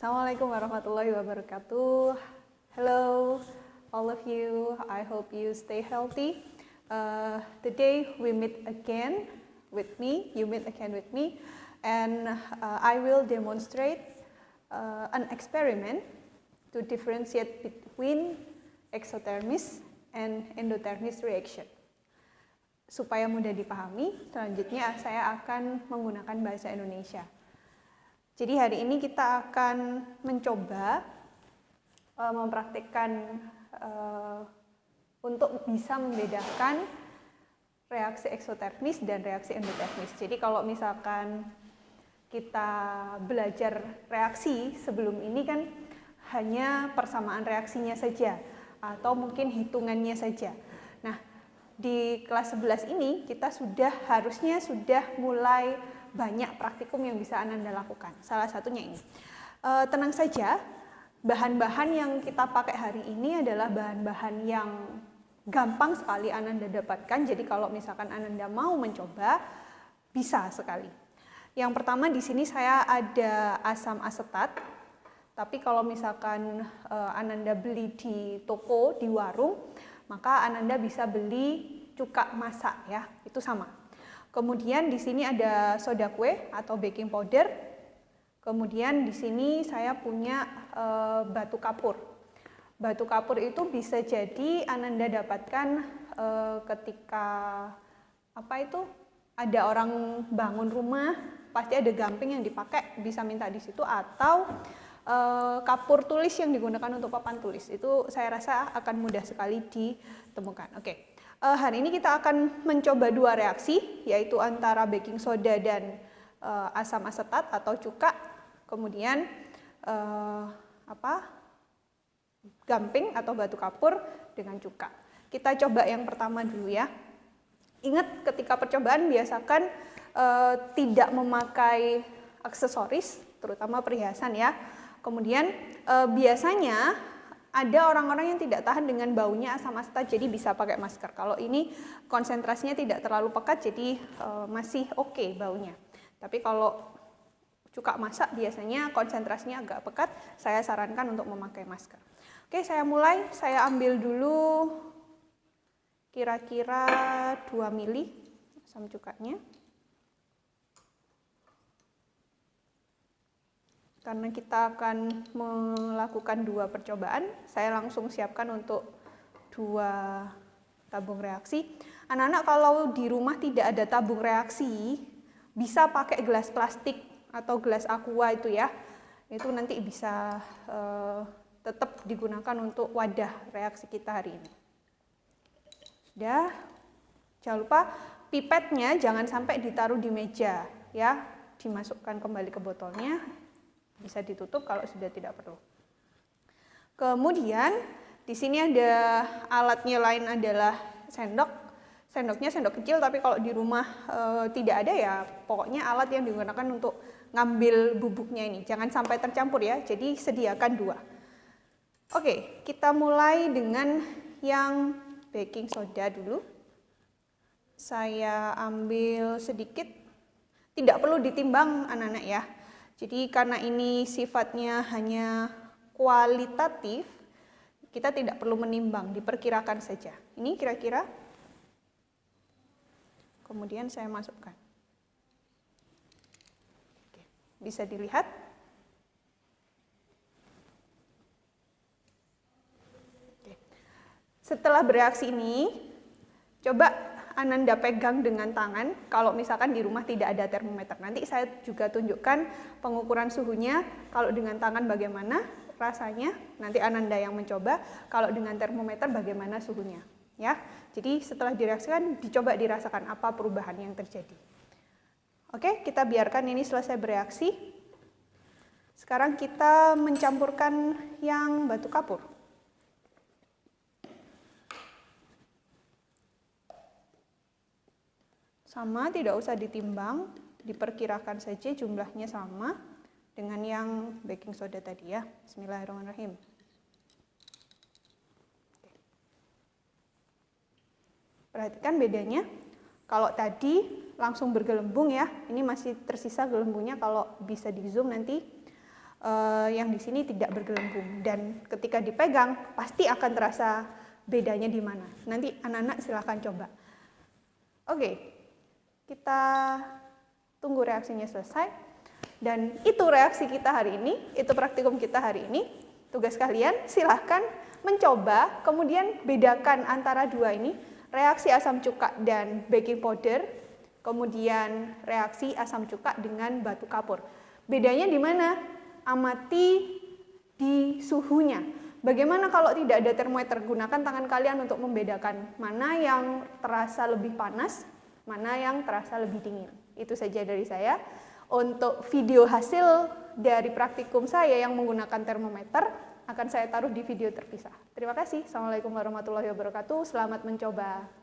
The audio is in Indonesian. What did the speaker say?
Assalamualaikum warahmatullahi wabarakatuh. Hello, all of you. I hope you stay healthy. Today we meet again with me. You meet again with me, and I will demonstrate an experiment to differentiate between exothermis and endothermis reaction. Supaya mudah dipahami, selanjutnya saya akan menggunakan bahasa Indonesia. Jadi hari ini kita akan mencoba mempraktikkan untuk bisa membedakan reaksi eksotermis dan reaksi endotermis. Jadi kalau misalkan kita belajar reaksi sebelum ini kan hanya persamaan reaksinya saja atau mungkin hitungannya saja. Nah, di kelas 11 ini kita harusnya sudah mulai banyak praktikum yang bisa Ananda lakukan. Salah satunya ini. Tenang saja, bahan-bahan yang kita pakai hari ini adalah bahan-bahan yang gampang sekali Ananda dapatkan. Jadi kalau misalkan Ananda mau mencoba, bisa sekali. Yang pertama di sini saya ada asam asetat. Tapi kalau misalkan Ananda beli di toko, di warung, maka Ananda bisa beli cuka masak ya, itu sama. Kemudian di sini ada soda kue atau baking powder. Kemudian di sini saya punya batu kapur. Batu kapur itu bisa jadi Ananda dapatkan ketika ada orang bangun rumah, pasti ada gamping yang dipakai, bisa minta di situ, atau kapur tulis yang digunakan untuk papan tulis. Itu saya rasa akan mudah sekali ditemukan. Oke. Hari ini kita akan mencoba dua reaksi, yaitu antara baking soda dan asam asetat atau cuka, kemudian gamping atau batu kapur dengan cuka. Kita coba yang pertama dulu ya. Ingat ketika percobaan biasakan tidak memakai aksesoris, terutama perhiasan ya. Kemudian biasanya ada orang-orang yang tidak tahan dengan baunya asam asetat, jadi bisa pakai masker. Kalau ini konsentrasinya tidak terlalu pekat, jadi masih oke baunya. Tapi kalau cuka masak biasanya konsentrasinya agak pekat, saya sarankan untuk memakai masker. Oke, saya mulai. Saya ambil dulu kira-kira 2 mili asam cukanya. Karena kita akan melakukan dua percobaan, saya langsung siapkan untuk 2 tabung reaksi. Anak-anak kalau di rumah tidak ada tabung reaksi, bisa pakai gelas plastik atau gelas aqua itu ya. Itu nanti bisa tetap digunakan untuk wadah reaksi kita hari ini. Sudah, jangan lupa pipetnya jangan sampai ditaruh di meja ya, dimasukkan kembali ke botolnya. Bisa ditutup kalau sudah tidak perlu. Kemudian di sini ada alatnya lain adalah sendok. Sendoknya sendok kecil, tapi kalau di rumah tidak ada ya pokoknya alat yang digunakan untuk ngambil bubuknya ini. Jangan sampai tercampur ya, jadi sediakan 2. Oke, kita mulai dengan yang baking soda dulu. Saya ambil sedikit, tidak perlu ditimbang anak-anak ya. Jadi karena ini sifatnya hanya kualitatif, kita tidak perlu menimbang, diperkirakan saja. Ini kira-kira. Kemudian saya masukkan. Oke, bisa dilihat. Oke. Setelah bereaksi ini, coba Ananda pegang dengan tangan. Kalau misalkan di rumah tidak ada termometer, nanti saya juga tunjukkan pengukuran suhunya. Kalau dengan tangan bagaimana rasanya, nanti Ananda yang mencoba. Kalau dengan termometer bagaimana suhunya, ya. Jadi setelah direaksikan, dicoba dirasakan apa perubahan yang terjadi. Oke, kita biarkan ini selesai bereaksi. Sekarang kita mencampurkan yang batu kapur. Sama, tidak usah ditimbang, diperkirakan saja jumlahnya sama dengan yang baking soda tadi ya. Bismillahirrahmanirrahim. Perhatikan bedanya. Kalau tadi langsung bergelembung ya, ini masih tersisa gelembungnya, kalau bisa di zoom nanti yang di sini tidak bergelembung, dan ketika dipegang pasti akan terasa bedanya di mana. Nanti anak-anak silahkan coba. Oke, kita tunggu reaksinya selesai. Dan itu reaksi kita hari ini, itu praktikum kita hari ini. Tugas kalian silahkan mencoba, kemudian bedakan antara dua ini, reaksi asam cuka dan baking powder, kemudian reaksi asam cuka dengan batu kapur. Bedanya di mana? Amati di suhunya. Bagaimana kalau tidak ada termometer? Gunakan tangan kalian untuk membedakan mana yang terasa lebih panas, mana yang terasa lebih dingin. Itu saja dari saya. Untuk video hasil dari praktikum saya yang menggunakan termometer akan saya taruh di video terpisah. Terima kasih. Assalamualaikum warahmatullahi wabarakatuh. Selamat mencoba.